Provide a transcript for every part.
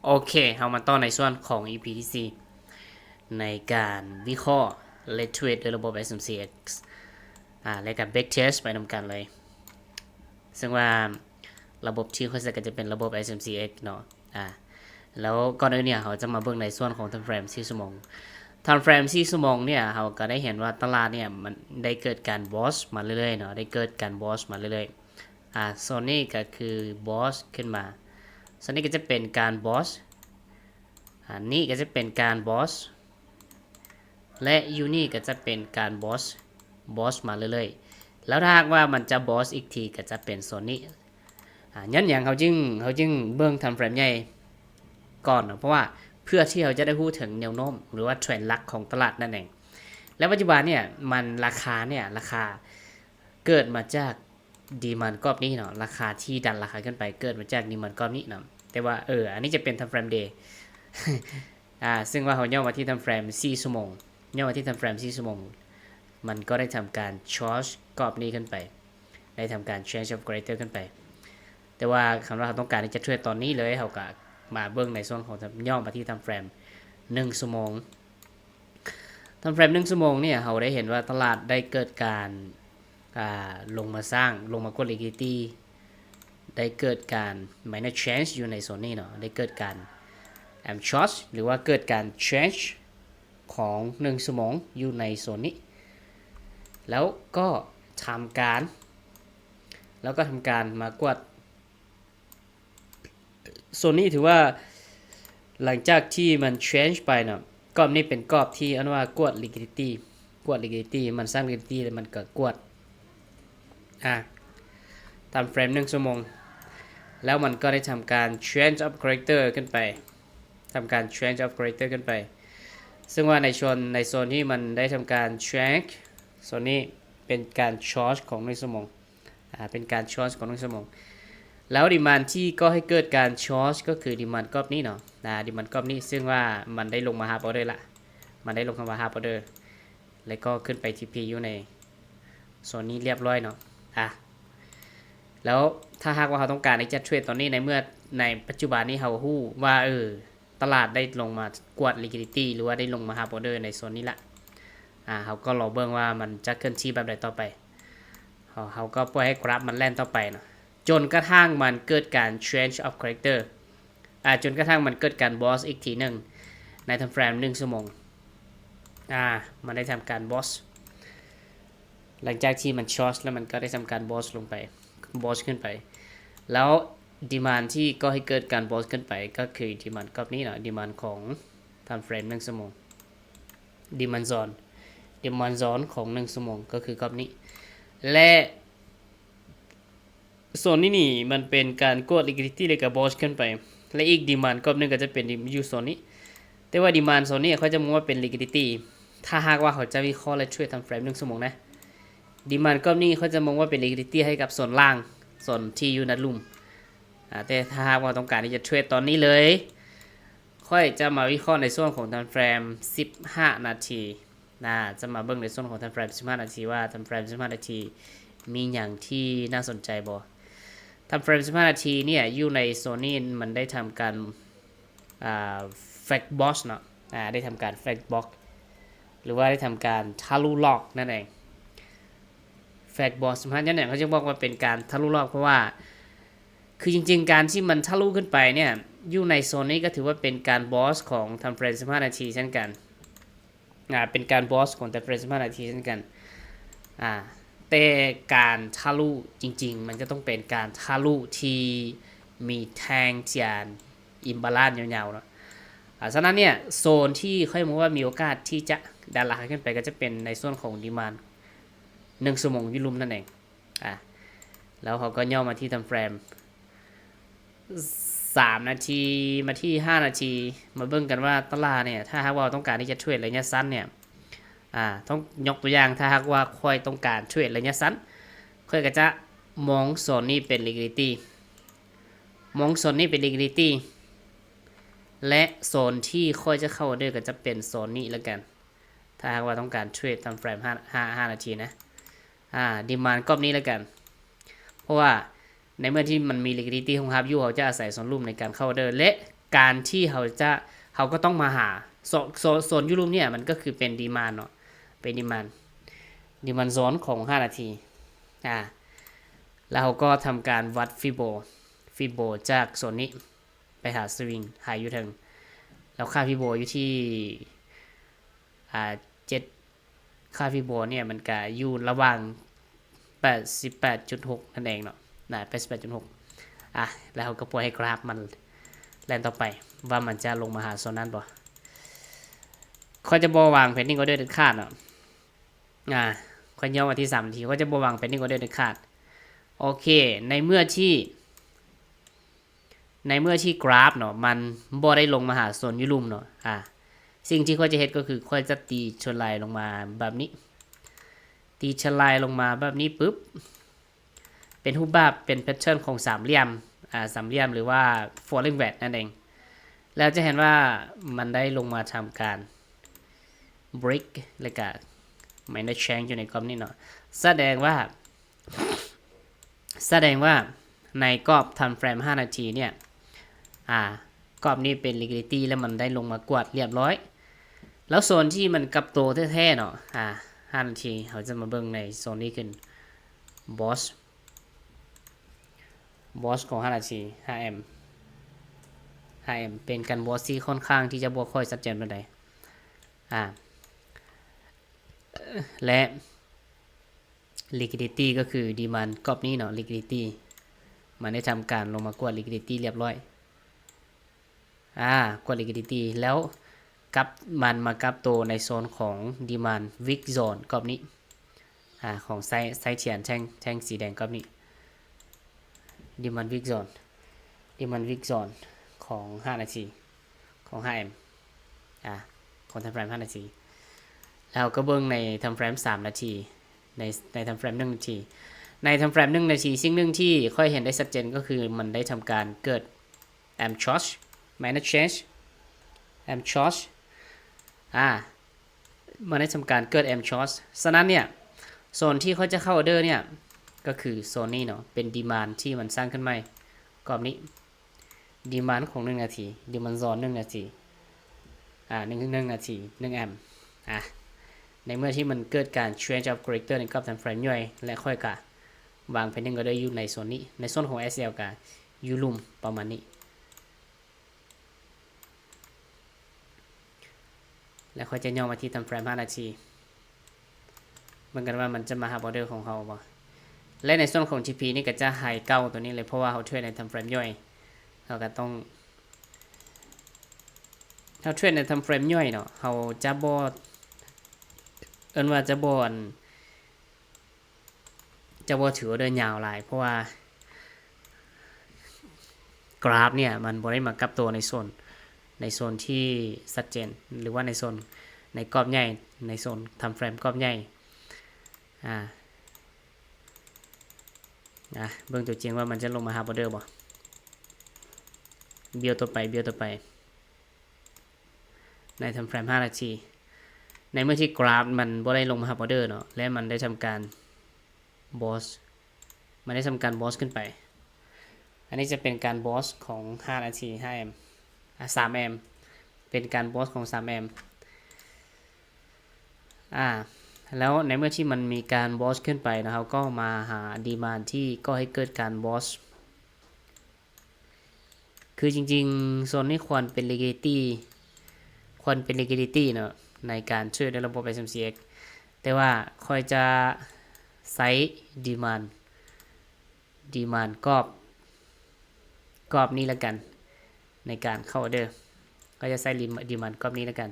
โอเคเรามาต่อในส่วนของ EP ที่ 4ในการวิเคราะห์และเทรดโดยระบบ SMCX และการ backtest ไปนำกันเลย ซึ่งว่าระบบที่เขาใช้ก็จะเป็นระบบ SMCX เนาะแล้วก่อนอื่นเนี่ยเขาจะมาเบิ่งในส่วนของ time frame 4 ชั่วโมง time frame 4 ชั่วโมงเนี่ยเขาก็ได้เห็นว่าตลาดเนี่ยมันได้เกิดการบอสมาเรื่อยๆเนาะได้เกิดการบอสมาเรื่อยๆโซนนี้ก็คือบอสขึ้นมาโซนนี้ก็จะเป็นการบอสนี่ก็จะเป็นการบอสและยูนี่ก็จะเป็นการบอสมาเรื่อยๆแล้วถ้าหากว่ามันจะบอสอีกทีก็จะเป็นโซนนี้ยันอย่างเขาจึงเบิ่ง time frame ใหญ่ก่อนเพราะว่าเพื่อที่เราจะได้พูดถึงแนวโน้มหรือว่าเทรนด์หลักของตลาดนั่นเองแล้วปัจจุบันเนี่ยมันราคาเกิดมาจากดีมานด์กรอบนี้เนาะราคาที่ดันราคาขึ้นไปเกิดมาจากดีมานด์กรอบนี้เนาะแต่ว่าอันนี้จะเป็น time frame day ซึ่งว่าเขาย่อมาที่ time frame 4 ชั่วโมงย่อมาที่ time frame 4 ชั่วโมงมันก็ได้ทำการชอร์จกรอบนี้ขึ้นไปได้ทำการ change of greater ขึ้นไปแต่ว่าคำว่าเราต้องการที่จะเทรดตอนนี้เลยเขาก็มาเบิ่งในส่วนของย่อมาที่ time frame 1 ชั่วโมง time frame 1 ชั่วโมงเนี่ยเราได้เห็นว่าตลาดได้เกิดการลงมากด liquidity ได้เกิดการ minor change อยู่ในโซนนี้เนาะได้เกิดการshort หรือว่าเกิดการ change ของ1 ชั่วโมงอยู่ในโซนนี้แล้วก็ทำการมากวดโซนนี้ถือว่าหลังจากที่มัน change ไปเนาะกรอบนี้เป็นกรอบที่อันว่ากวด liquidity มันสร้าง liquidity แล้วมันก็กวดตามเฟรม1 ชั่วโมงแล้วมันก็ได้ทำการ change of character ขึ้นไปซึ่งว่าในโซนที่มันได้ทำการ change โซนนี้เป็นการช็อตของ1 ชั่วโมงเป็นการช็อตของ1 ชั่วโมงแล้วดีมานที่ก็ให้เกิดการช็อตก็คือดีมานกรอบนี้เนาะดีมานกรอบนี้ซึ่งว่ามันได้ลงมาฮาร์ปออเดอร์ละมันได้ลงคำว่าฮาร์ปออเดอร์แล้วก็ขึ้นไป TP อยู่ในโซนนี้เรียบร้อยเนาะแล้วถ้าหากว่าเขาต้องการที่จะเทรดตอนนี้ในเมื่อในปัจจุบันนี้เขาฮู้ว่าตลาดได้ลงมากวด liquidity หรือว่าได้ลงมาฮาร์ปออเดอร์ในโซนนี้ละเขาก็รอเบิ่งว่ามันจะเคลื่อนที่แบบใดต่อไปเขาก็ปล่อยให้กราฟมันแล่นต่อไปเนาะจนกระทั่งมันเกิดการ change of character จนกระทั่งมันเกิดการบอสอีกทีหนึ่งในtime frame 1 ชั่วโมงมันได้ทำการบอสหลังจากที่มันช็อตแล้วมันก็ได้ทำการบอสลงไปบอสขึ้นไปแล้วดีมานที่ก็ให้เกิดการบอสขึ้นไปก็คือดีมานกรอบนี้เนาะดีมานของ time frame 1 ชั่วโมงดีมานโซนของ1 ชั่วโมงก็คือกรอบนี้และโซนนี้นี่มันเป็นการกด liquidity เลยกับบอสขึ้นไปและอีกดีมานกรอบนึงก็จะเป็นอยู่โซนนี้แต่ว่าดีมานโซนนี้เขาจะมองว่าเป็น liquidity ถ้าหากว่าเขาจะวิเคราะห์และช่วยทำเฟรม1 ชั่วโมงนะดีมานกรอบนี้เขาจะมองว่าเป็น liquidity ให้กับโซนล่างโซนที่อยู่ในลุ่มแต่ถ้าหากว่าต้องการที่จะเทรดตอนนี้เลยค่อยจะมาวิเคราะห์ในส่วนของ time frame 15 นาทีจะมาเบิ่งในส่วนของ time frame 15 นาทีว่า time frame 15 นาทีมีอย่างที่น่าสนใจบ่time frame 15 นาทีเนี่ยอยู่ในโซนนี้มันได้ทำการflag box เนาะได้ทำการ flag box หรือว่าได้ทำการทะลุล็อกนั่นเอง flag box 15นั่นเองเขาจะบอกว่าเป็นการทะลุล็อกเพราะว่าคือจริงๆการที่มันทะลุขึ้นไปเนี่ยอยู่ในโซนนี้ก็ถือว่าเป็นการบอสของ time frame 15 นาทีเช่นกันเป็นการบอสของ time frame 15 นาทีเช่นกันแต่การทะลุจริงๆมันก็ต้องเป็นการทะลุที่มีแทงเจียนอิมบาลานซ์ยาวๆเนาะฉะนั้นเนี่ยโซนที่ค่อยมองว่ามีโอกาสที่จะดันราคาขึ้นไปก็จะเป็นในส่วนของดีมานด์1 ชั่วโมงยุลุมนั่นเองแล้วเขาก็ย่อมาที่time frame 3 นาทีมาที่5 นาทีมาเบิ่งกันว่าตลาดเนี่ยถ้าหากว่าต้องการที่จะเทรดระยะสั้นเนี่ยต้องยกตัวอย่างถ้าหากว่าค่อยต้องการเทรดระยะสั้นค่อยก็จะมองโซนนี้เป็น liquidity และโซนที่ค่อยจะเข้าด้วยก็จะเป็นโซนนี้แล้วกันถ้าหากว่าต้องการเทรดtime frame 5 นาทีนะดีมานด์กรอบนี้แล้วกันเพราะว่าในเมื่อที่มันมี liquidity ของฮับยูเขาจะอาศัยโซนลุ่มในการเข้าเดินและ การที่เขาก็ต้องมาหาโซนยุโรปเนี่ยมันก็คือเป็นดีมานเนาะเป็นดีมานโซนของ5นาทีแล้วเขาก็ทำการวัดฟิโบจากโซนนี้ไปหาสวิงหาอยู่ถึงแล้วค่าฟิโบอยู่ที่7ค่าฟิโบเนี่ยมันก็อยู่ระหว่าง 88.6 นั่นเองเนาะ88.6 แล้วเขาก็ปล่อยให้กราฟมันแล่นต่อไปว่ามันจะลงมาหาโซนนั้นบ่เขาจะบ่วาง pending order เด็ดขาดเนาะค่อยย่อมาที่3นาทีก็จะบ่วาง pending order เด็ดขาดโอเคในเมื่อที่กราฟเนาะมันบ่ได้ลงมาหาโซนยุลุ่มเนาะสิ่งที่ค่อยจะเฮ็ดก็คือค่อยจะตีชนไลน์ลงมาแบบนี้ตีชนไลน์ลงมาแบบนี้ปุ๊บเป็นรูปแบบเป็นแพทเทิร์นของสามเหลี่ยมหรือว่า falling wedge นั่นเองแล้วจะเห็นว่ามันได้ลงมาทำการ break แล้วก็ไม่ได้ change อยู่ในกรอบนี้เนาะแสดงว่าในกรอบทำเฟรม5นาทีเนี่ยกรอบนี้เป็น liquidity แล้วมันได้ลงมากวาดเรียบร้อยแล้วโซนที่มันกลับโตแท้ๆเนาะ5นาทีเขาจะมาเบิ่งในโซนนี้ขึ้น boss ของ5นาที 5M เป็นการ boss ที่ค่อนข้างที่จะบ่ค่อยชัดเจนปานใดและ liquidity ก็คือ demand กรอบนี้เนาะ liquidity มันได้ทำการลงมากวาด liquidity เรียบร้อยกวาด liquidity แล้วมันมากับโตในโซนของ demand weak zone กรอบนี้ของไซเทียนแท่งสีแดงกรอบนี้ demand weak zone ของ5นาทีของ 5M ของทำเฟรม5นาทีแล้วก็เบิ่งในทำเฟรม3นาทีในทำเฟรม1นาทีในทำเฟรม1นาทีสิ่งหนึ่งที่ค่อยเห็นได้ชัดเจนก็คือมันได้ทำการเกิด amp charge minus change amp chargeมันได้ทำการเกิด amp charge ฉะนั้นเนี่ยโซนที่เขาจะเข้าออเดอร์เนี่ยก็คือโซนนี้เนาะเป็น demand ที่มันสร้างขึ้นใหม่กรอบนี้ demand ของ1นาที demand zone 1นาที1นาที1 amp ในเมื่อที่มันเกิดการ change of character ในกรอบ time frame ย่อยและค่อยกะวาง pending order อยู่ในโซนนี้ในโซนของ SL กับยูลุ่มประมาณนี้แล้วค่อยจะย่อมาที่ทำเฟรม5นาทีเหมือนกันว่ามันจะมาหาออเดอร์ของเขาบ่และในส่วนของ TP นี่ก็จะไฮเก้าตัวนี้เลยเพราะว่าเขาเทรดในทำเฟรมย่อยเขาก็ต้องเขาเทรดในทำเฟรมย่อยเนาะเขาจะบ่ว่าจะบ่ถือออเดอร์ยาวหลายเพราะว่ากราฟเนี่ยมันบ่ได้มากับตัวในโซนที่ชัดเจนหรือว่าในโซนในกรอบใหญ่ในโซนทำเฟรมกรอบใหญ่เบิ่งตัวจริงว่ามันจะลงมาหาออเดอร์บ่เบียวตัวไปในทำเฟรม5นาทีในเมื่อที่กราฟมันบ่ได้ลงมาหาออเดอร์เนาะและมันได้ทำการบอสขึ้นไปอันนี้จะเป็นการบอสของ5นาที 5M 3M เป็นการบอสของ 3M แล้วในเมื่อที่มันมีการบอสขึ้นไปนะครับก็มาหาดีมานด์ที่ก็ให้เกิดการบอสคือจริงๆโซนนี้ควรเป็น liquidity เนาะในการช่วยในระบบ SMCX แต่ว่าค่อยจะไซส์ดีมานด์กรอบนี้แล้วกันในการเข้าออเดอร์ก็จะใส่ดีมานด์กรอบนี้แล้วกัน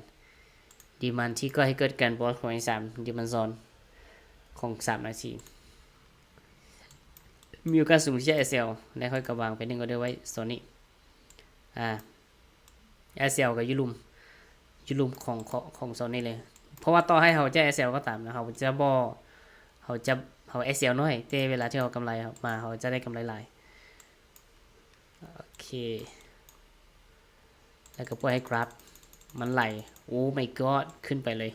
ดีมานด์ที่ก็ให้เกิดการบอสของ3ดีมานด์โซนของ3นาทีมีโอกาสสูงที่จะ SL และค่อยกระวางเป็น1ออเดอร์ไว้โซนนี้SL กับยุลุมของโซนนี้เลยเพราะว่าต่อให้เขาจะ SL ก็ตามนะเขา SL น้อยแต่เวลาที่เขากำไรมาเขาจะได้กำไรหลายโอเคแล้วก็ปล่อยให้กราฟมันไหลโอ้ my god ขึ้นไปเลย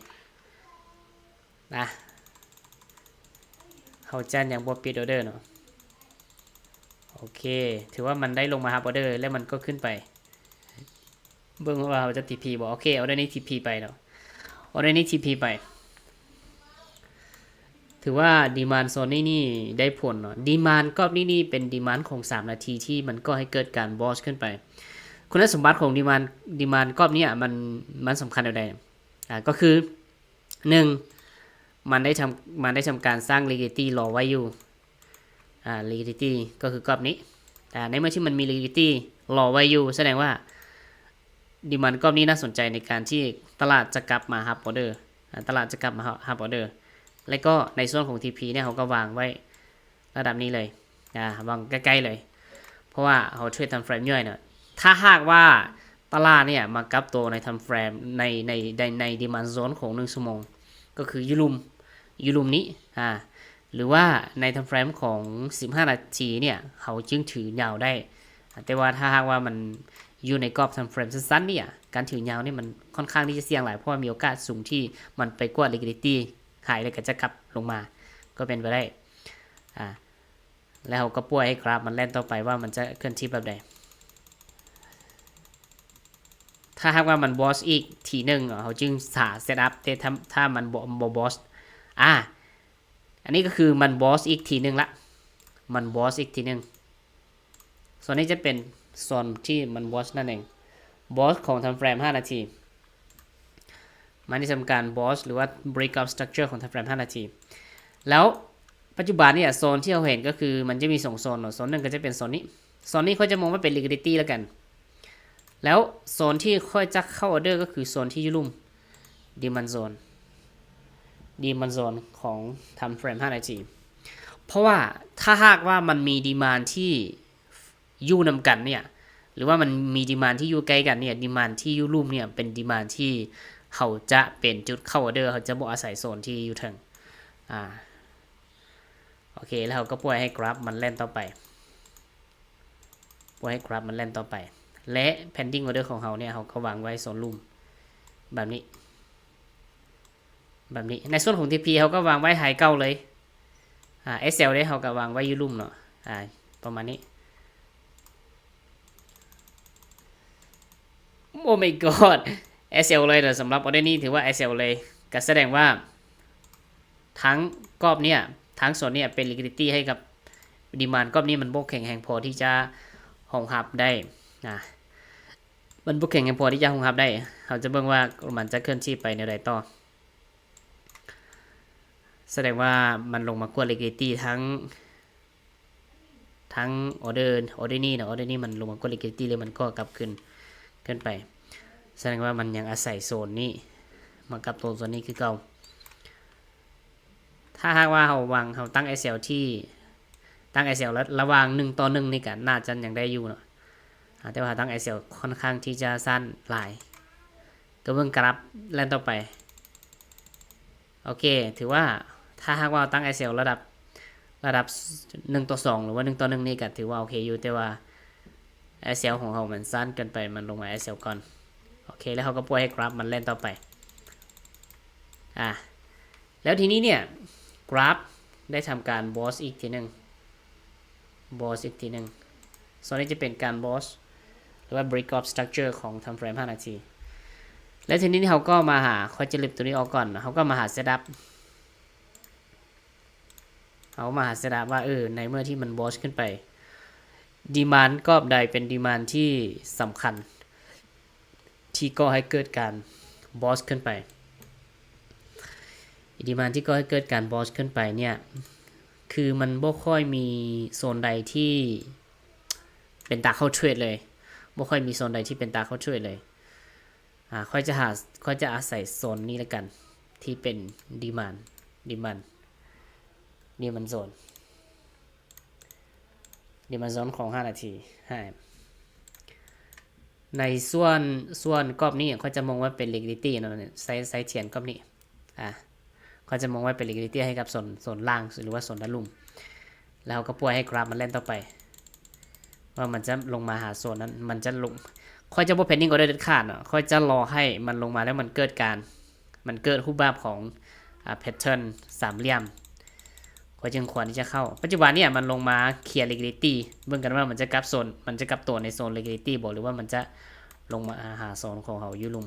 เขาแจ้งอย่างบ่ปิดออเดอร์เนาะโอเคถือว่ามันได้ลงมาหาออเดอร์แล้วมันก็ขึ้นไป เบิ่งว่าเขาจะ TP บ่โอเคเอาได้นี่ TP ไปเนาะเอาได้นี่ TP ไปถือว่าดีมานโซนนี่ได้ผลเนาะดีมานก็นี่เป็นดีมานของ3นาทีที่มันก็ให้เกิดการบอสขึ้นไปคุณสมบัติของดีมานกรอบนี้มันสำคัญอะไรก็คือ1มันได้ทำการสร้าง liquidity รอไว้อยู่liquidity ก็คือกรอบนี้ในเมื่อที่มันมี liquidity รอไว้อยู่แสดงว่าดีมานกรอบนี้น่าสนใจในการที่ตลาดจะกลับมาฮับออเดอร์ตลาดจะกลับมาฮับออเดอร์และก็ในส่วนของ TP เนี่ยเขาก็วางไว้ระดับนี้เลยวางใกล้ๆเลยเพราะว่าเขาเทรดทำเฟรมย่อยเนี่ยถ้าหากว่าตลาดเนี่ยมากลับตัวในทำเฟรมในดีมานโซนของ1ชั่วโมงก็คือยูรุมนี้หรือว่าในทำเฟรมของ15นาทีเนี่ยเขาจึงถือยาวได้แต่ว่าถ้าหากว่ามันอยู่ในกรอบทำเฟรมสั้นๆเนี่ยการถือยาวนี่มันค่อนข้างที่จะเสี่ยงหลายเพราะมีโอกาสสูงที่มันไปกว่า liquidity ขายเลยก็จะกลับลงมาก็เป็นไปได้แล้วเขาก็ป่วยให้กราฟมันเล่นต่อไปว่ามันจะเคลื่อนที่แบบใดถ้าหากว่ามันบอสอีกทีหนึ่งเขาจึงสาเซตอัพแต่ถ้ามันบอสอันนี้ก็คือมันบอสอีกทีหนึ่งละมันบอสอีกทีหนึ่งส่วนนี้จะเป็นโซนที่มันบอสนั่นเองบอสของทำเฟรม5นาทีมันได้ทำการบอสหรือว่า breakout structure ของทำเฟรม5นาทีแล้วปัจจุบันเนี่ยโซนที่เราเห็นก็คือมันจะมี2โซนโซนหนึ่งก็จะเป็นโซนนี้เขาจะมองว่าเป็น liquidity แล้วกันแล้วโซนที่ค่อยจะเข้าออเดอร์ก็คือโซนที่ยุ่มดีมันโซนของทำเฟรม5นาทีเพราะว่าถ้าหากว่ามันมีดีมานที่ยู่นำกันเนี่ยหรือว่ามันมีดีมานที่อยู่ใกล้กันเนี่ยดีมานที่ยุ่มเนี่ยเป็นดีมานที่เขาจะเป็นจุดเข้าออเดอร์เขาจะบอกอาศัยโซนที่อยู่ถึงโอเคแล้วเขาก็ปล่อยให้กราฟมันเล่นต่อไปและ pending order ของเขาเนี่ยเขาก็วางไว้โซนลุ่มแบบนี้ในส่วนของ TP เขาก็วางไว้ไฮเก้าเลยSL ได้เขาก็วางไว้ยุ่ลุ่มเนาะประมาณนี้โอ้ my god SL เลยแต่สำหรับออเดอร์นี้ถือว่า SL เลยก็แสดงว่าทั้งกรอบเนี่ยทั้งส่วนเนี่ยเป็น liquidity ให้กับดีมานกรอบนี้มันบกแข็งแรงพอที่จะรองรับได้มันบกแข็งแรงพอที่จะรองรับได้เราจะเบิ่งว่ามันจะเคลื่อนที่ไปในใดต่อแสดงว่ามันลงมากว่า liquidity ทั้งออเดอร์นี้นะออเดอร์นี้มันลงมากว่า liquidity เลยมันก็กลับขึ้นไปแสดงว่ามันยังอาศัยโซนนี้มากับตัวโซนนี้คือเก่าถ้าหากว่าเราตั้ง SL ที่ตั้ง SL แล้วระหว่าง1ต่อ1นี่ก็น่าจะยังได้อยู่เนาะแต่ว่าตั้ง SL ค่อนข้างที่จะสั้นหลายก็เบิ่งกราฟแล่นต่อไปโอเคถือว่าถ้าหากว่าตั้ง SL ระดับ1ต่อ2หรือว่า1ต่อ1นี่ก็ถือว่าโอเคอยู่แต่ว่า SL ของเขามันสั้นเกินไปมันลงมา SL ก่อนโอเคแล้วเขาก็ปล่อยให้กราฟมันเล่นต่อไปแล้วทีนี้เนี่ยกราฟได้ทำการบอสอีกทีหนึ่งส่วนนี้จะเป็นการบอสหรือว่า breakout structure ของทำเฟรม5นาทีแล้วทีนี้เขาก็มาหาค่อยจะลิบตัวนี้ออกก่อนเขาก็มาหา setup ว่าในเมื่อที่มันบอสขึ้นไปดีมานด์กรอบใดเป็นดีมานด์ที่สำคัญที่ก่อให้เกิดการบอสขึ้นไปดีมานด์ที่ก่อให้เกิดการบอสขึ้นไปเนี่ยคือมันบ่ค่อยมีโซนใดที่เป็นตาเข้าเทรดเลยบ่ค่อยมีโซนใดที่เป็นตาเข้าเทรดเลยค่อยจะอาศัยโซนนี้แล้วกันที่เป็นดีมานโซนของ5นาทีในส่วนกรอบนี้เขาจะมองว่าเป็น liquidity เนาะไซส์เทียนกรอบนี้เขาจะมองว่าเป็น liquidity ให้กับส่วนล่างหรือว่าส่วนด้านลุ่มแล้วก็ปล่อยให้กราฟมันเล่นต่อไปว่ามันจะลงมาหาโซนนั้นมันจะลงค่อยจะบ่ pending order เด็ดขาดเนาะค่อยจะรอให้มันลงมาแล้วมันเกิดรูปแบบของpattern สามเหลี่ยมก็จึงควรที่จะเข้าปัจจุบันเนี่ยมันลงมาเคลียร์ liquidity เบิ่งกันว่ามันจะกลับตัวในโซน liquidity บ่หรือว่ามันจะ ลงมาหาโซนของเขาอยู่ลุม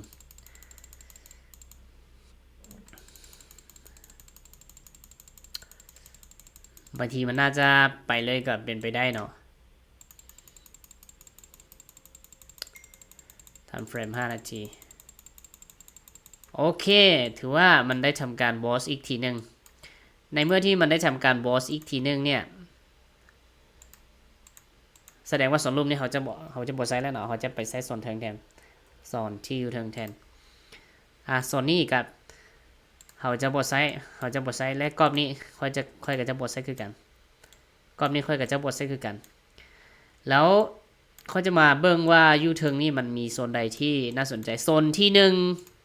บางทีมันน่าจะไปเลยก็เป็นไปได้เนาะทำเฟรม5 นาทีโอเคถือว่ามันได้ทำการบอสอีกทีหนึ่งในเมื่อที่มันได้ทำการบอสอีกทีหนึ่งเนี่ยแสดงว่าโซนรูมนี่เขาจะบอสไซส์แล้วเนาะเขาจะไปไซส์โซนเทิงแทนโซนที่อยู่เทิงแทนโซนนี้กับเขาจะบอสไซส์และกรอบนี้ค่อยกับจะบอสไซส์คือกันกรอบนี้ค่อยกับจะบอสไซส์คือกันแล้วเขาจะมาเบิ่งว่ายูเทิงนี่มันมีโซนใดที่น่าสนใจโซนที่หนึ่ง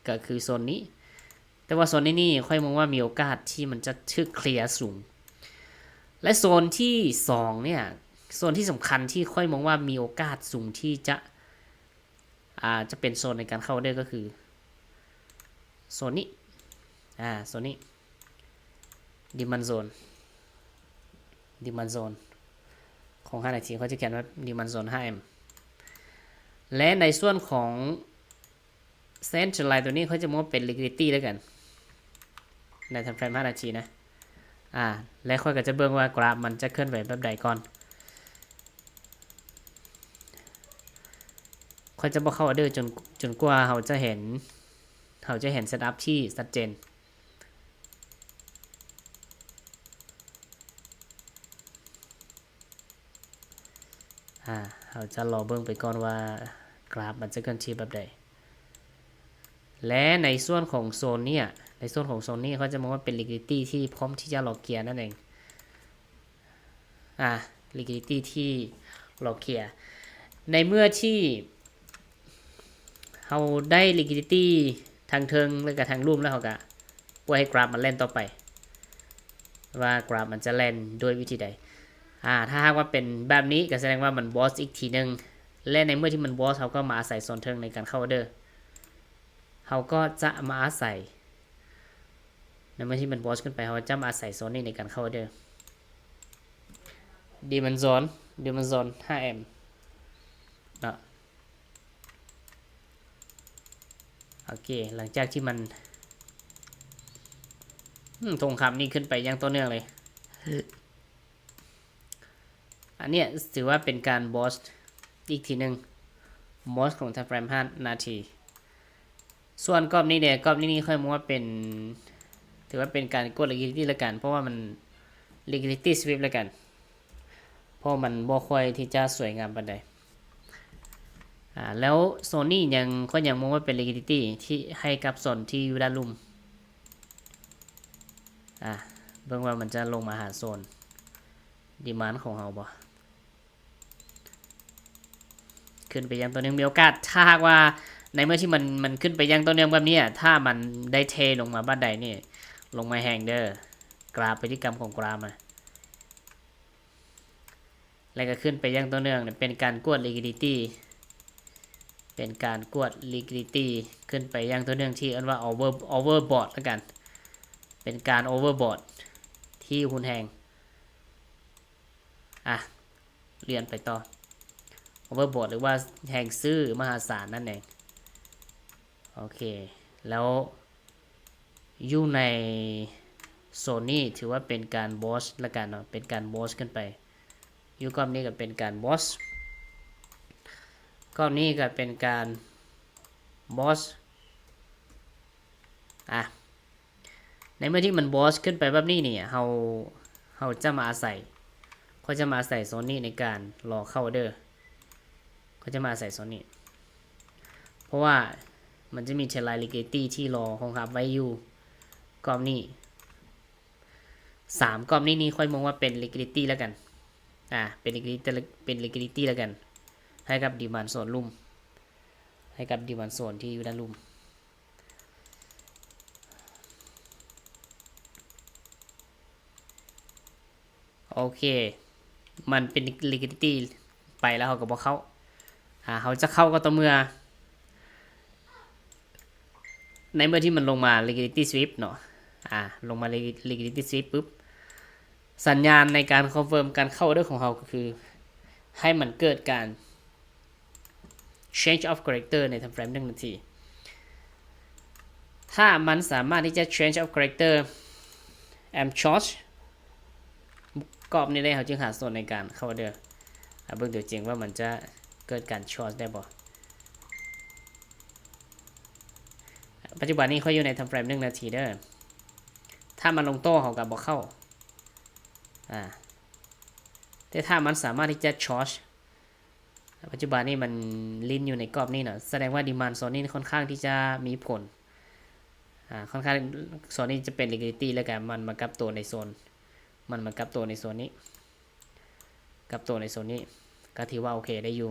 ก็คือโซนนี้แต่ว่าโซนนี้ค่อยมองว่ามีโอกาสที่มันจะทึกเคลียร์สูงและโซนที่2เนี่ยโซนที่สำคัญที่ค่อยมองว่ามีโอกาสสูงที่จะเป็นโซนในการเข้าได้ก็คือโซนนี้โซนนี้ดิมันโซนของ5 นาทีเขาจะเขียนว่าดิมันโซน 5M และในส่วนของเซนทรัลไลน์ตัวนี้เขาจะมองเป็น liquidity แล้วกันในทำเฟรม5 นาทีนะและค่อยก็จะเบิ่งว่ากราฟมันจะเคลื่อนไหวแบบใดก่อนค่อยจะบอกเข้าออเดอร์จนกว่าเราจะเห็นเซตอัพที่ชัดเจนเราจะรอเบิ่งไปก่อนว่ากราฟมันจะเคลื่อนที่แบบใดและในส่วนของโซนนี้เขาจะมองว่าเป็น liquidity ที่พร้อมที่จะรอเคลียร์นั่นเอง liquidity ที่รอเคลียร์ในเมื่อที่เราได้ liquidity ทางเทิงและกับทางรูมแล้วเราก็ปล่อยให้กราฟมันเล่นต่อไปว่ากราฟมันจะเล่นด้วยวิธีใดถ้าหากว่าเป็นแบบนี้ก็แสดงว่ามันบอสอีกทีนึงและในเมื่อที่มันบอสเขาก็มาอาศัยโซนเทิงในการเข้าออเดอร์เขาก็จะมาอาศัยในเมื่อที่มันบอสขึ้นไปเขาจะมาอาศัยโซนนี้ในการเข้าออเดอร์ดีมันโซน 5M เนาะโอเคหลังจากที่มันทงคำนี้ขึ้นไปยังต่อเนื่องเลยอันเนี้ยถือว่าเป็นการบอสอีกทีหนึ่งบอสของทัฟแรม5 นาทีส่วนกรอบนี้เนี่ยค่อยมองว่าเป็นถือว่าเป็นการกด liquidity แล้วกันเพราะว่ามัน liquidity sweep แล้วกันเพราะมันบ่ค่อยที่จะสวยงามปานใดแล้วโซนนี้ยังมองว่าเป็น liquidity ที่ให้กับโซนที่อยู่ด้านลุ่มเบิ่งว่ามันจะลงมาหาโซนดีมานด์ของเราบ่ขึ้นไปยังตัวนึงมีโอกาสถ้าหากว่าในเมื่อที่มันขึ้นไปยังตัวนึงแบบนี้ถ้ามันได้เทลงมาบ้านใดนี่ลงมาแหงเด้อกราฟพฤติกรรมของกราฟแล้วก็ขึ้นไปยังตัวนึงเป็นการกวด liquidity ขึ้นไปยังตัวนึงที่เรียกว่า overbought แล้วกันเป็นการ overbought ที่หุ้นแหงเรียนไปต่อ overbought หรือว่าแหงซื้อมหาศาลนั่นเองโอเคแล้วอยู่ในโซนนี้ถือว่าเป็นการบอสละกันเนาะเป็นการบอสขึ้นไปอยู่กรอบนี้ก็เป็นการบอสกรอบนี้ก็เป็นการบอสในเมื่อที่มันบอสขึ้นไปแบบนี้เนี่ยเราจะมาอาศัยเขาจะมาใส่โซนนี้ในการรอเข้าเด้อเขาจะมาใส่โซนนี้เพราะว่ามันจะมีเทราย liquidity ที่รอคงครับไว้อยู่กรอบนี้3กรอบนี้ค่อยมองว่าเป็น liquidity แล้วกันเป็น liquidity แล้วกันให้กับ demand zone ลุ่มให้กับ demand zone ที่อยู่ด้านลุ่มโอเคมันเป็น liquidity ไปแล้วเขาก็บอกเขาจะเข้าก็ต่อเมื่อในเมื่อที่มันลงมา liquidity sweep เนาะลงมา liquidity sweep ปุ๊บสัญญาณในการคอนเฟิร์มการเข้าออเดอร์ของเราก็คือให้มันเกิดการ change of character ใน time frame 1 นาที ถ้ามันสามารถที่จะ change of character am charge กรอบนี้ได้เขาจึงหาส่วนในการเข้าเดือเบิ่งตัวจริงว่ามันจะเกิดการ charge ได้บ่ปัจจุบันนี้เขาอยู่ใน time frame 1 นาทีเด้อถ้ามันลงโต้เขากับบ่เข้าแต่ถ้ามันสามารถที่จะ charge ปัจจุบันนี้มันลิ้นอยู่ในกรอบนี้เนาะแสดงว่า demand zone นี้ค่อนข้างที่จะมีผลค่อนข้างโซนนี้จะเป็น liquidity แล้วกันมันมากับตัวในโซนนี้กับตัวในโซนนี้ก็ถือว่าโอเคได้อยู่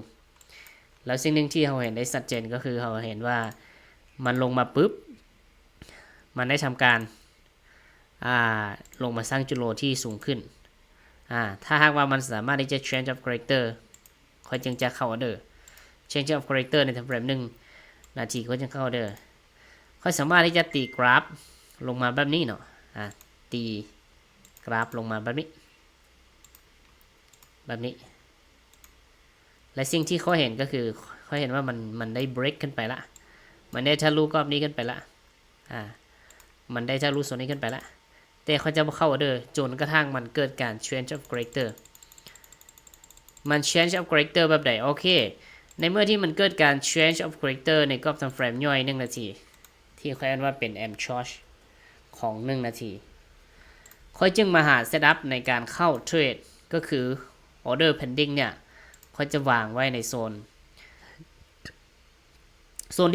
แล้วสิ่งหนึ่งที่เราเห็นได้ชัดเจนก็คือเราเห็นว่ามันลงมาปุ๊บมันได้ทำการลงมาสร้างจุดโลที่สูงขึ้นถ้าหากว่ามันสามารถที่จะ change of character ค่อยจึงจะเข้าออเดอร์ change of character ใน time frame 1 นาทีก็จะเข้าออเดอร์ค่อยสามารถที่จะตีกราฟลงมาแบบนี้เนาะตีกราฟลงมาแบบนี้และสิ่งที่เขาเห็นก็คือเขาเห็นว่ามันได้ break ขึ้นไปละมันได้ทะลุกรอบนี้ขึ้นไปละมันได้ทะลุโซนนี้ขึ้นไปละแต่เขาจะเข้าออเดอร์จนกระทั่งมันเกิดการ change of character มัน change of character แบบไหนโอเคในเมื่อที่มันเกิดการ change of character ในกรอบ time frame ย่อย1 นาทีที่เขาเรียกว่าเป็น am charge ของ1 นาทีค่อยจึงมาหา setup ในการเข้าเทรดก็คือ order pending เนี่ยเขาจะวางไว้ในโซน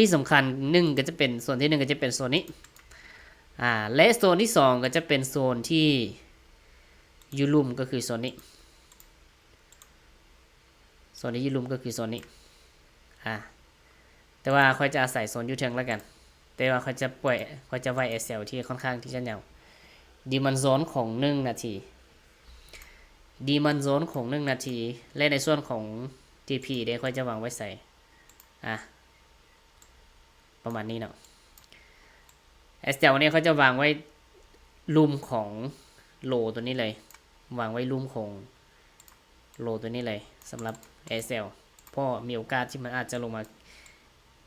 ที่สำคัญ1ก็จะเป็นโซนที่1ก็จะเป็นโซนนี้และโซนที่2ก็จะเป็นโซนที่ยูรุมก็คือโซนนี้ยูรุมก็คือโซนนี้แต่ว่าค่อยจะอาศัยโซนยูเทิงแล้วกันแต่ว่าเขาจะไว้ SL ที่ค่อนข้างที่จะยาวดีมันโซนของ1 นาทีและในส่วนของ TP เดี๋ยวค่อยจะวางไว้ใส่ประมาณนี้เนาะ SL เนี่ยเขาจะวางไว้รูมของโลตัวนี้เลยวางไว้รูมของโลตัวนี้เลยสำหรับ SL เพราะมีโอกาสที่มันอาจจะลงมา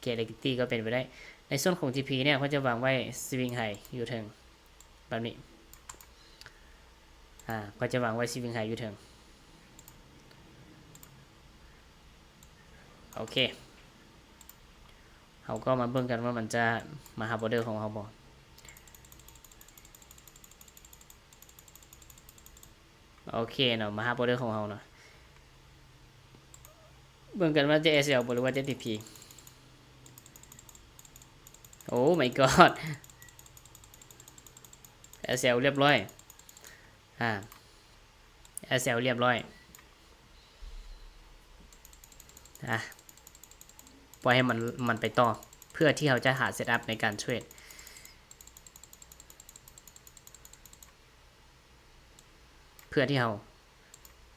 เกต liquidity ก็เป็นไปได้ในส่วนของ TP เนี่ยเขาจะวางไว้ swing high อยู่เทิงแบบนี้ก็จะวางไว้ swing high อยู่เทิงโอเคเราก็มาเบิ่งกันว่ามันจะมาหาออเดอร์ของเราบ่โอเคเนาะมาหาออเดอร์ของเราเนาะเบิ่งกันว่าจะ SL หรือว่าจะ TP โอ้ my god SL เรียบร้อยSL เรียบร้อยปล่อยให้มันไปต่อเพื่อที่เราจะหาเซตอัพในการเทรดเพื่อที่เรา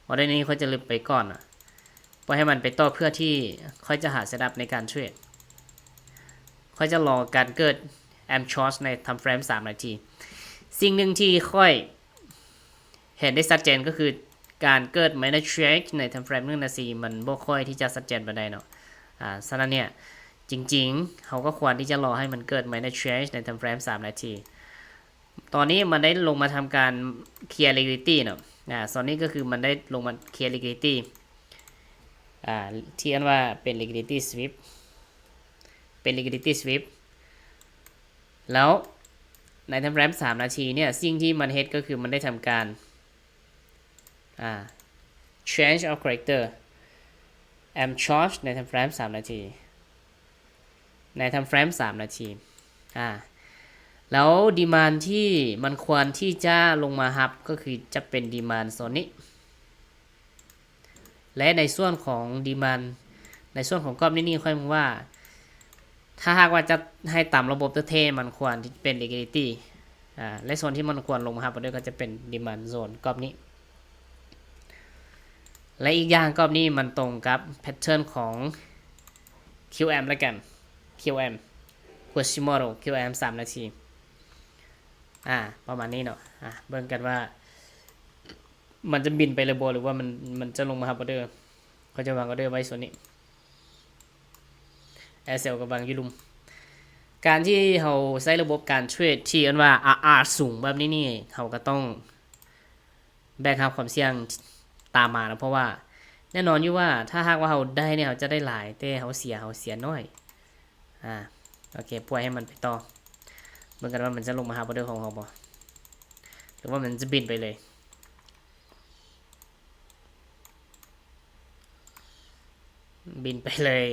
ออเดอร์นี้เขาจะลืมไปก่อนปล่อยให้มันไปต่อเพื่อที่ค่อยจะหาเซตอัพในการเทรดค่อยจะรอการเกิด am charge ใน time frame 3 นาทีสิ่งหนึ่งที่ค่อยเห็นได้ชัดเจนก็คือการเกิด minor change ใน time frame 1 นาทีมันบ่ค่อยที่จะชัดเจนปานใดเนาะฉะนั้นเนี่ยจริงๆเขาก็ควรที่จะรอให้มันเกิด minor change ใน time frame 3 นาทีตอนนี้มันได้ลงมาทำการ clear liquidity เนาะตอนนี้ก็คือมันได้ลงมา clear liquidity ที่เรียกว่าเป็น liquidity sweep แล้วใน time frame 3 นาทีเนี่ยสิ่งที่มันเฮ็ดก็คือมันได้ทำการchange of character am charge ใน time frame 3 นาทีใน time frame 3 นาทีแล้ว demand ที่มันควรที่จะลงมาฮับก็คือจะเป็น demand โซนนี้และในส่วนของ demand ในส่วนของกรอบนี้ค่อยมองว่าถ้าหากว่าจะให้ตามระบบเทมันควรที่เป็น liquidity และโซนที่มันควรลงมาฮับด้วยก็จะเป็น demand zone กรอบนี้และอีกอย่างกรอบนี้มันตรงกับ pattern ของ QM แล้วกัน QM Kushimoto QM 3 นาทีประมาณนี้เนาะเบิ่งกันว่ามันจะบินไปเลยบ่หรือว่ามันจะลงมาหาออเดอร์เขาจะวางออเดอร์ไว้ส่วนนี้ SL กับบางยุลุมการที่เราใช้ระบบการเทรดที่อันว่า RR สูงแบบนี้นี่เราก็ต้องแบกรับความเสี่ยงตามมานะเพราะว่าแน่นอนอยู่ว่าถ้าหากว่าเราได้เนี่ยเราจะได้หลายแต่เราเสียน้อยโอเคปล่อยให้มันไปต่อเหมือนกันว่ามันจะลงมาหาบอร์เดอร์ของเราบ่หรือว่ามันจะบินไปเลยบินไปเลย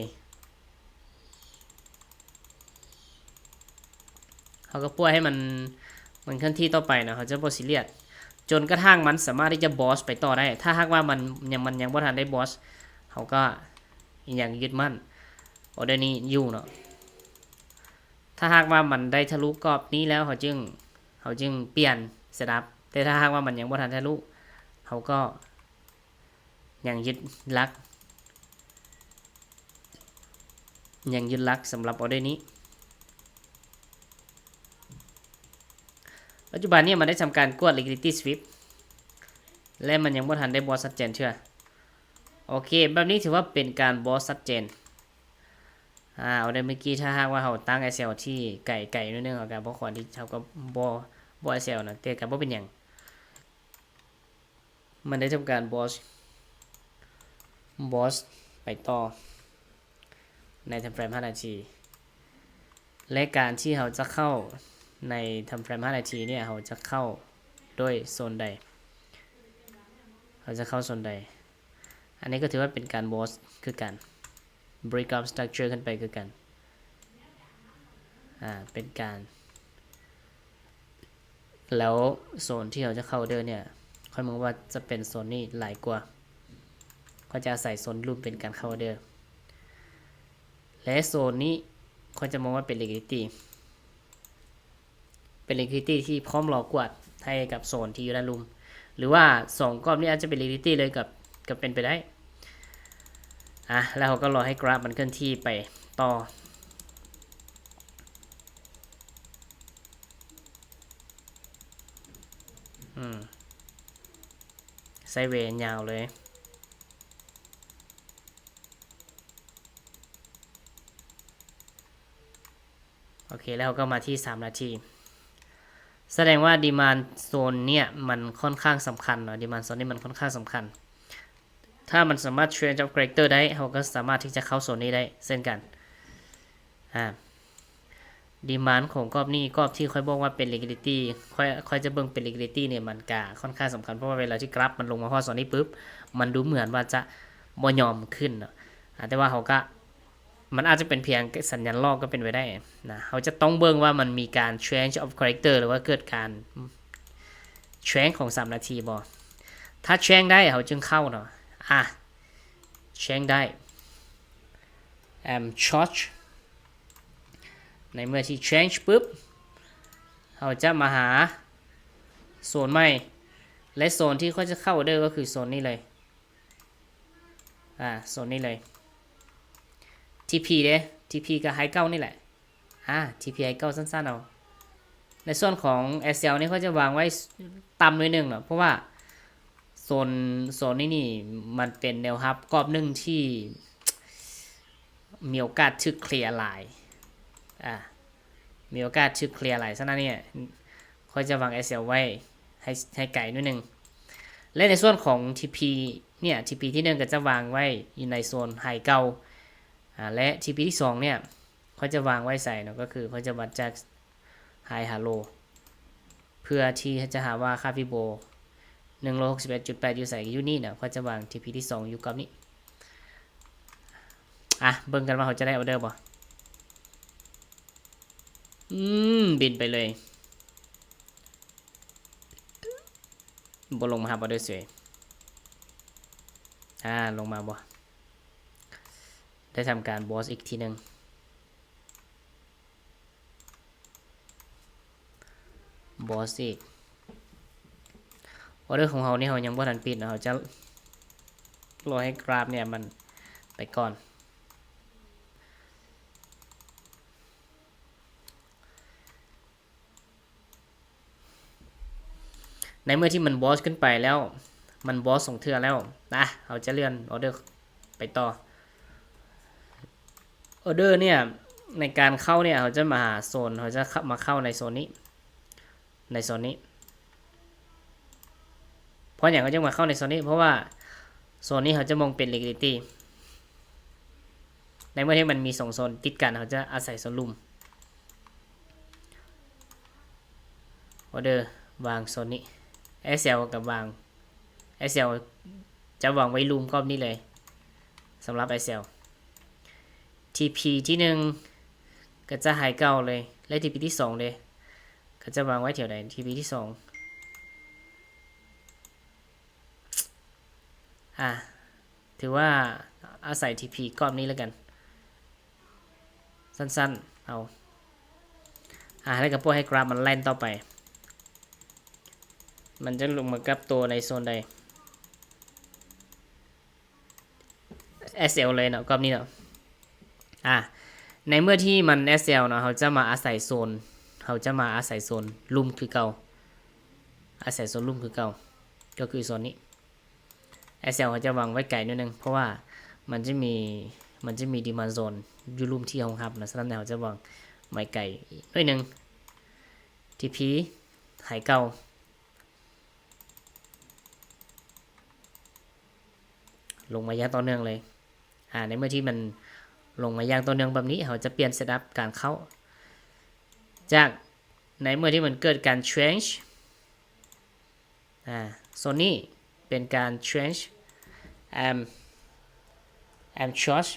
เขาก็ปล่อยให้มันเคลื่อนที่ต่อไปนะเขาจะบ่ซีเรียสจนกระทั่งมันสามารถที่จะบอสไปต่อได้ถ้าหากว่ามันยังบ่ทันได้บอสเขาก็อย่างยึดมั่นออเดอร์นี้อยู่เนาะถ้าหากว่ามันได้ทะลุกรอบนี้แล้วเขาจึงเปลี่ยนเซตอัพแต่ถ้าหากว่ามันยังบ่ทันทะลุเขาก็ยังยึดลักสำหรับออเดอร์นี้ปัจจุบันนี้มันได้ทำการกวด liquidity sweep และมันยังบ่ทันได้บอสชัดเจนเชื่อโอเคแบบนี้ถือว่าเป็นการบอสชัดเจนเอาได้เมื่อกี้ถ้าหากว่าเขาตั้ง SL ที่ไก่นิดนึงเขาก็บ่ควรที่เขาก็บ่ SL นะแต่ก็บ่เป็นหยังมันได้ทำการบอสไปต่อใน time frame 5 นาทีและการที่เขาจะเข้าใน time frame 5 นาทีเนี่ยเขาจะเข้าด้วยโซนใดเขาจะเข้าโซนใดอันนี้ก็ถือว่าเป็นการบอสคือกัน break up structure ขึ้นไปคือกันเป็นการแล้วโซนที่เขาจะเข้าเดินเนี่ยค่อยมองว่าจะเป็นโซนนี้หลายกว่าก็จะใส่โซนรูปเป็นการเข้าเดินและโซนนี้เขาจะมองว่าเป็น liquidity ที่พร้อมรอกวาดให้กับโซนที่อยู่ด้านลุ่มหรือว่า2ก้อนนี้อาจจะเป็น liquidity เลยกับเป็นไปได้แล้วเขาก็รอให้กราฟมันเคลื่อนที่ไปต่อไซด์เวย์ยาวเลยโอเคแล้วก็มาที่3 นาทีแสดงว่าดีมานด์โซนเนี่ยมันค่อนข้างสำคัญเนาะดีมานด์โซนนี้มันค่อนข้างสำคัญถ้ามันสามารถ change of character ได้เขาก็สามารถที่จะเข้าโซนนี้ได้เช่นกันดีมานด์ของกรอบนี้กรอบที่ค่อยบอกว่าเป็น liquidity ค่อยจะเบิ่งเป็น liquidity เนี่ยมันก็ค่อนข้างสำคัญเพราะว่าเวลาที่กราฟมันลงมาพอโซนนี้ปุ๊บมันดูเหมือนว่าจะบ่ยอมขึ้นเนาะแต่ว่าเขาก็มันอาจจะเป็นเพียงสัญญาณลอกก็เป็นไปได้นะเขาจะต้องเบิ่งว่ามันมีการ change of character หรือว่าเกิดการ change ของ3 นาทีบ่ถ้า change ได้เขาจึงเข้าเนาะchange ได้ short ในเมื่อที่ change ปุ๊บเขาจะมาหาโซนใหม่และโซนที่เขาจะเข้าด้วยก็คือโซนนี้เลยโซนนี้เลย TP เด้ TP กับไฮเก้านี่แหละTP ไฮเก้าสั้นๆเอาในส่วนของ SL นี่เขาจะวางไว้ต่ำนิดนึงเนาะเพราะว่าโซนนี้นี่มันเป็นแนวรับกรอบหนึ่งที่มีโอกาสทึกเคลียร์ไลน์มีโอกาสทึกเคลียร์ไลน์ฉะนั้นเนี่ยเขาจะวาง SL ไว้ให้ไกลนิดนึงและในส่วนของ TP เนี่ย TP ที่1ก็จะวางไว้อยู่ในโซนไฮเก้าและ TP ที่2เนี่ยเขาจะวางไว้ใส่เนาะก็คือเขาจะวัดจากไฮฮาโลเพื่อที่จะหาว่าค่าฟิโบ 161.8 อยู่ใส่อยู่นี่เนาะเขาจะวาง TP ที่2อยู่กับนี้เบิ่งกันว่าเขาจะได้ออเดอร์บ่บินไปเลยบ่ลงมาหาออเดอร์สวยลงมาบ่ได้ทำการบอสอีกทีหนึ่งบอสอีกออเดอร์ของเขาเนี่ยเขายังบ่ทันปิดนะเขาจะรอให้กราฟเนี่ยมันไปก่อนในเมื่อที่มันบอสขึ้นไปแล้วมันบอสส่งเทื่อแล้วเขาจะเลื่อนออเดอร์ไปต่อ ออเดอร์เนี่ยในการเข้าเนี่ยเขาจะมาหาโซนเขาจะมาเข้าในโซนนี้ในโซนนี้เพราะอย่างเขาจะมาเข้าในโซนนี้เพราะว่าโซนนี้เขาจะมองเป็น liquidity ในเมื่อที่มันมี2โซนติดกันเขาจะอาศัยโซนลุ่มออเดอร์วางโซนนี้ SL กับวาง SL จะวางไว้ลุ่มกรอบนี้เลยสำหรับ SL TP ที่1ก็จะหายเก่าเลยและ TP ที่2เลยก็จะวางไว้แถวไหน TP ที่2ถือว่าอาศัย TP กรอบนี้แล้วกันสั้นๆเอาแล้วก็ปล่อยให้กราฟมันแล่นต่อไปมันจะลงมากับตัวในโซนใด SL เลยเนาะกรอบนี้เนาะในเมื่อที่มัน SL เนาะเขาจะมาอาศัยโซนลุ่มคือเก่าอาศัยโซนลุ่มคือเก่าก็คือโซนนี้ SL เขาจะวางไว้ไกลนิดนึงเพราะว่ามันจะมีดีมานด์โซนอยู่ลุ่มที่ห้องฮับนะฉะนั้นเขาจะวางไว้ไกลด้วยนึง TP หายเก่าลงมาอย่างต่อเนื่องเลยในเมื่อที่มันลงมาอย่างต่อเนื่องแบบนี้เขาจะเปลี่ยนเซตอัพการเข้าจากในเมื่อที่มันเกิดการ change โซนนี้เป็นการ change am charge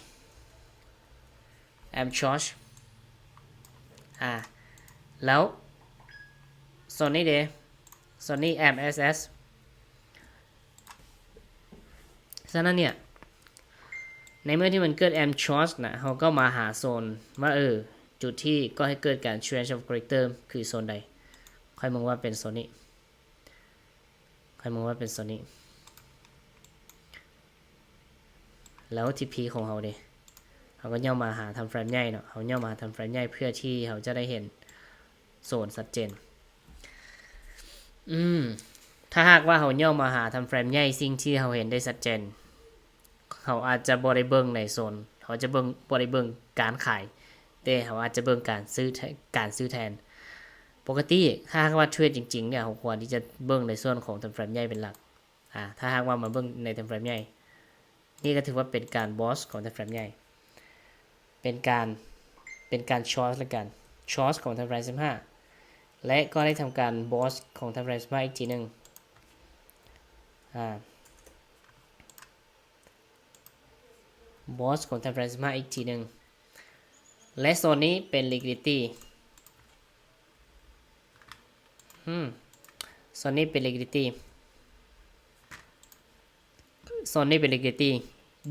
แล้วโซนนี้โซนนี้ am ss ฉะนั้นเนี่ยในเมื่อที่มันเกิด am charge นะเขาก็มาหาโซนว่าจุดที่ก็ให้เกิดการ change of character คือโซนใดค่อยมองว่าเป็นโซนนี้แล้ว TP ของเขาเขาก็ย่อมาหาทำเฟรมใหญ่เนาะเขาย่อมาทำเฟรมใหญ่เพื่อที่เขาจะได้เห็นโซนชัดเจนถ้าหากว่าเขาย่อมาหาทำเฟรมใหญ่สิ่งที่เขาเห็นได้ชัดเจนเขาอาจจะบริเบิงในโซนเขาจะบริเบิงการขายแต่เขาอาจจะเบิงการซื้อแทนปกติถ้าหากว่าเทรดจริงๆเนี่ยเขาควรที่จะเบิงในส่วนของทำเฟรมใหญ่เป็นหลักถ้าหากว่ามาเบิงในทำเฟรมใหญ่นี่ก็ถือว่าเป็นการบอสของทำเฟรมใหญ่เป็นการช็อตและกันช็อตของทำเฟรม15และก็ได้ทำการบอสของทำเฟรม15อีกทีนึงบอสของทำเฟรม15อีกทีนึงและโซนนี้เป็น liquidity โซนนี้เป็น liquidity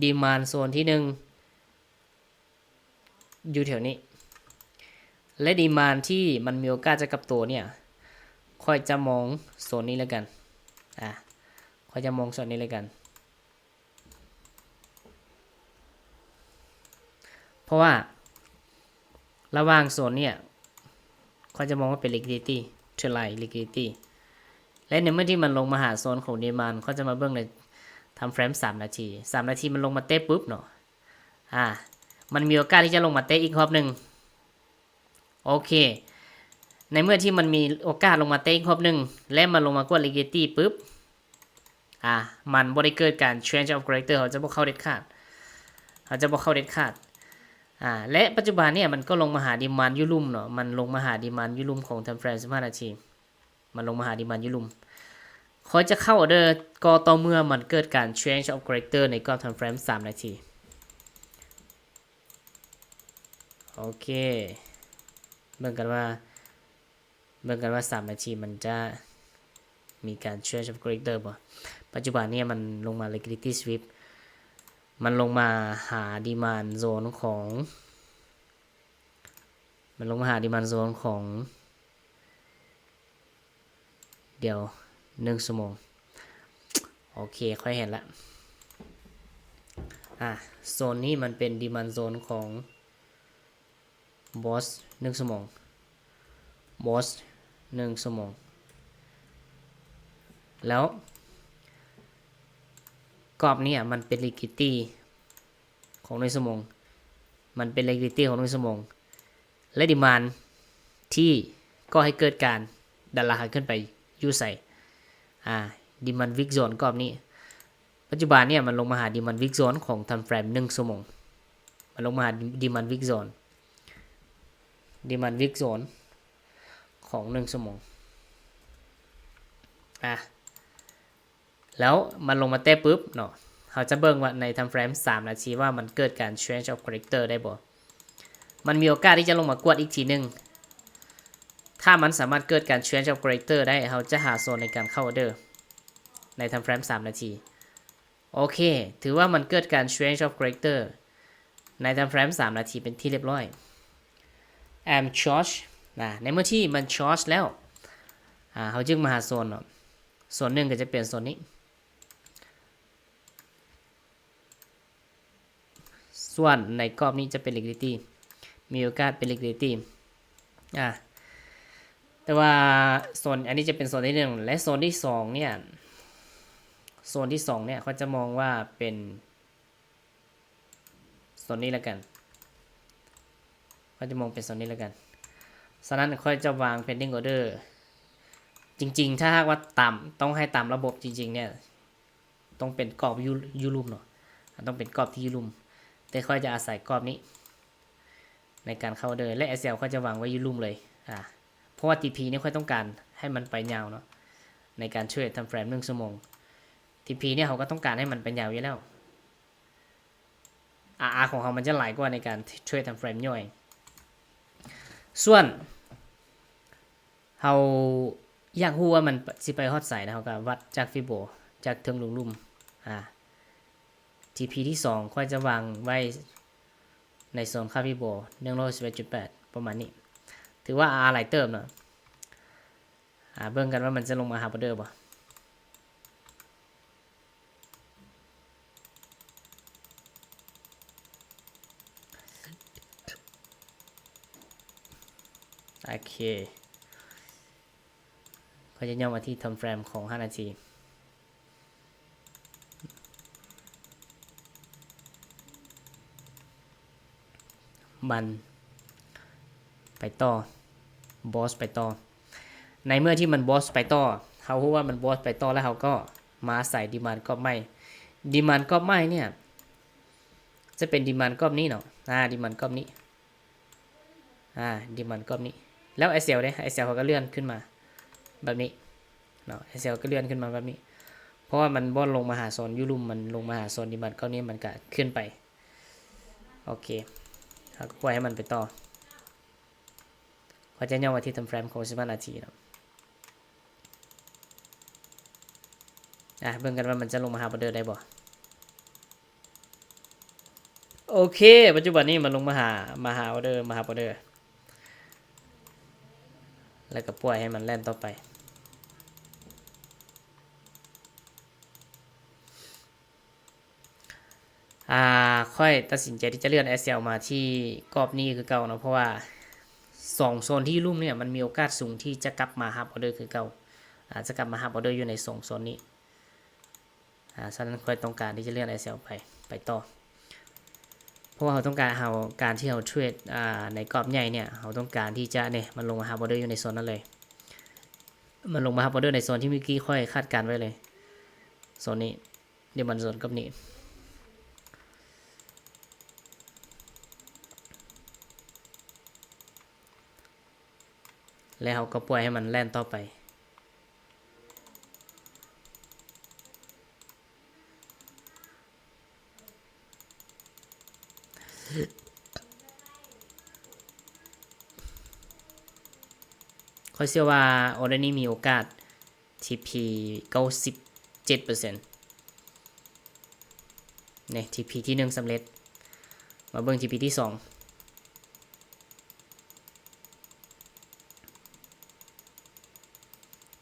ดีมานด์โซนที่1อยู่แถวนี้และดีมานด์ที่มันมีโอกาสจะกลับตัวเนี่ยค่อยจะมองโซนนี้แล้วกันค่อยจะมองโซนนี้แล้วกันเพราะว่าระหว่างโซนเนี่ยค่อยจะมองว่าเป็น liquidity เทรไล liquidity และในเมื่อที่มันลงมาหาโซนของดีมานด์เขาจะมาเบิ่งในทำเฟรม3 นาทีมันลงมาเตะปุ๊บเนาะมันมีโอกาสที่จะลงมาเตะอีกรอบหนึ่งโอเคในเมื่อที่มันมีโอกาสลงมาเตะอีกรอบหนึ่งและมันลงมากด liquidity ปุ๊บมันบ่ได้เกิดการ change of character เขาจะบ่เข้าเด็ดขาดและปัจจุบันเนี่ยมันก็ลงมาหาดีมานด์ยุลุ่มเนาะมันลงมาหาดีมานด์ยุลุ่มของทำเฟรม15 นาทีมันลงมาหาดีมานด์ยุลุ่มเขาจะเข้าออเดอร์ก็ต่อเมื่อมันเกิดการ change of character ในกรอบทำเฟรม3 นาทีโอเคเบิ่งกันว่า3 นาทีมันจะมีการ change of character บ่ปัจจุบันเนี่ยมันลงมา liquidity sweep มันลงมาหาดีมานด์โซนของเดี๋ยว1 ชั่วโมงโอเคค่อยเห็นละโซนนี้มันเป็นดีมานด์โซนของบอส1 ชั่วโมงแล้วกรอบนี้มันเป็น liquidity ของ1 ชั่วโมง มันเป็น liquidity ของ1ชั่วโมงและ demand ที่ก็ให้เกิดการดันราคาขึ้นไปอยู่ใส่demand week zone กรอบนี้ปัจจุบันเนี่ยมันลงมาหา demand week zone ของ time frame 1ชั่วโมงมันลงมาหา demand week zoneของ1ชั่วโมงแล้วมันลงมาเตะปุ๊บเนาะเราจะเบิ่งว่าใน time frame 3 นาทีว่ามันเกิดการ change of character ได้บ่มันมีโอกาสที่จะลงมากวดอีกทีนึงถ้ามันสามารถเกิดการ change of character ได้เราจะหาโซนในการเข้าออเดอร์ใน time frame 3 นาทีโอเคถือว่ามันเกิดการ change of character ใน time frame 3 นาทีเป็นที่เรียบร้อย am charge ในเมื่อที่มัน charge แล้วเขาจึงมาหาโซนเนาะโซนหนึ่งก็จะเปลี่ยนโซนนี้ส่วนในกรอบนี้จะเป็น liquidity มีโอกาสเป็น liquidity แต่ว่าโซนอันนี้จะเป็นโซนที่1และโซนที่2เนี่ยโซนที่2เนี่ยเขาจะมองว่าเป็นโซนนี้แล้วกันเขาจะมองเป็นโซนนี้แล้วกันฉะนั้นค่อยจะวาง pending order จริงๆถ้าหากว่าต่ำต้องให้ตามระบบจริงๆเนี่ยต้องเป็นกรอบยูรุมเนาะต้องเป็นกรอบที่ยูรุมแต่ค่อยจะอาศัยกรอบนี้ในการเข้าเดินและ SL เขาจะวางไว้ยูรุมเลยเพราะว่า TP นี่ค่อยต้องการให้มันไปยาวเนาะในการช่วยทำเฟรม1ชั่วโมง TP เนี่ยเขาก็ต้องการให้มันไปยาวอยู่แล้วRR ของเขามันจะหลายกว่าในการช่วยทำเฟรมย่อยส่วนเขาอยากรู้ว่ามันสิไปฮอดใส่นะเขาก็วัดจากฟิโบจากเทิงลุงลุ่มTP ที่2ค่อยจะวางไว้ในโซนค่าฟิโบ 111.8 ประมาณนี้ถือว่า R หลายเติมเนาะเบิ่งกันว่ามันจะลงมาหาออเดอร์บ่โอเคเขาจะย่อมาที่ time frame ของ5 นาทีมันไปต่อบอสไปต่อในเมื่อที่มันบอสไปต่อเขาพูดว่ามันบอสไปต่อแล้วเขาก็มาใส่ดีมานด์กรอบใหม่ดีมานด์กรอบใหม่เนี่ยจะเป็นดีมานด์กรอบนี้เนาะดีมานด์กรอบนี้ดีมานด์กรอบนี้แล้ว SL เนี่ย SL เขาก็เลื่อนขึ้นมาแบบนี้เนาะ SL ก็เลื่อนขึ้นมาแบบนี้เพราะว่ามันบอสลงมาหาโซนยูรุมมันลงมาหาโซนดีมานด์กรอบนี้มันก็ขึ้นไปโอเคเขาก็ปล่อยให้มันไปต่อเขาจะย่อมาที่ทำเฟรมของ15 นาทีเนาะเบิ่งกันว่ามันจะลงมาหาออเดอร์ได้บ่โอเคปัจจุบันนี้มันลงมาหาออเดอร์แล้วก็ปล่อยให้มันแล่นต่อไปค่อยตัดสินใจที่จะเลื่อน SL มาที่กรอบนี้คือเก่าเนาะเพราะว่า2โซนที่ลุ่มเนี่ยมันมีโอกาสสูงที่จะกลับมาหาออเดอร์คือเก่าจะกลับมาหาออเดอร์อยู่ใน2โซนนี้ฉะนั้นค่อยต้องการที่จะเลื่อน SL ไปต่อเพราะว่าเราต้องการที่เราเทรดในกรอบใหญ่เนี่ยเราต้องการที่จะเนี่ยมันลงมาหาออเดอร์อยู่ในโซนนั้นเลยมันลงมาหาออเดอร์ในโซนที่เมื่อกี้ค่อยคาดการไว้เลยโซนนี้เดี๋ยวมันโซนกับนี้แล้วเขาก็ปล่อยให้มันแล่นต่อไปเขาเชื่อว่าออเดอร์นี้มีโอกาส TP 97%เนี่ย TP ที่1สำเร็จมาเบิ่ง TP ที่2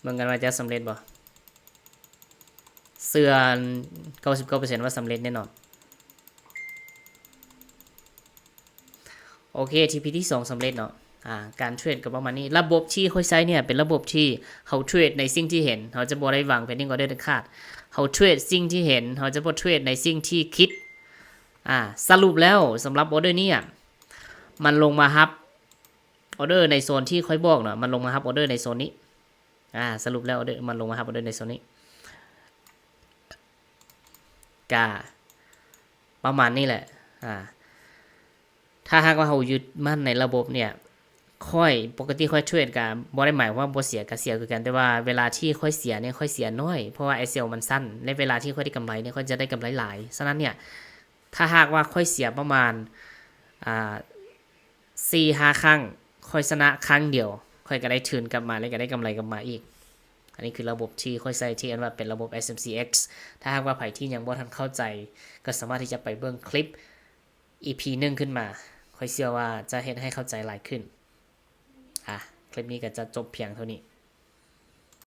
เบิ่งกันว่าจะสำเร็จบ่เสื่อ 99% ว่าสำเร็จแน่นอนโอเค TP ที่2สำเร็จเนาะการเทรดกับประมาณนี้ระบบที่ค่อยใช้เนี่ยเป็นระบบที่เขาเทรดในสิ่งที่เห็นเขาจะบ่ได้วาง pending order เด็ดขาดเขาเทรดสิ่งที่เห็นเขาจะบ่เทรดในสิ่งที่คิดสรุปแล้วสำหรับออเดอร์นี้ มันลงมาฮับออเดอร์ในโซนที่ค่อยบอกเนาะมันลงมาฮับออเดอร์ในโซนนี้สรุปแล้วออเดอร์มันลงมาฮับออเดอร์ในโซนนี้กาประมาณนี้แหละถ้าหากว่าเรายึดมั่นในระบบเนี่ยค่อยปกติค่อยเทรดกันบ่ได้หมายว่าบ่เสียก็เสียคือกันแต่ว่าเวลาที่ค่อยเสียเนี่ยค่อยเสียน้อยเพราะว่าไอเซลมันสั้นในเวลาที่ค่อยได้กำไรเนี่ยค่อยจะได้กำไรหลายฉะนั้นเนี่ยถ้าหากว่าค่อยเสียประมาณ4-5 ครั้งค่อยชนะครั้งเดียวค่อยก็ได้ทุนกลับมาแล้วก็ได้กำไรกลับมาอีกอันนี้คือระบบที่ค่อยใช้ที่อันว่าเป็นระบบ SMCX ถ้าหากว่าไผที่ยังบ่ทันเข้าใจก็สามารถที่จะไปเบิ่งคลิป EP 1ขึ้นมาค่อยเชื่อว่าจะเฮ็ดให้เข้าใจหลายขึ้นคลิปนี้ก็จะจบเพียงเท่านี้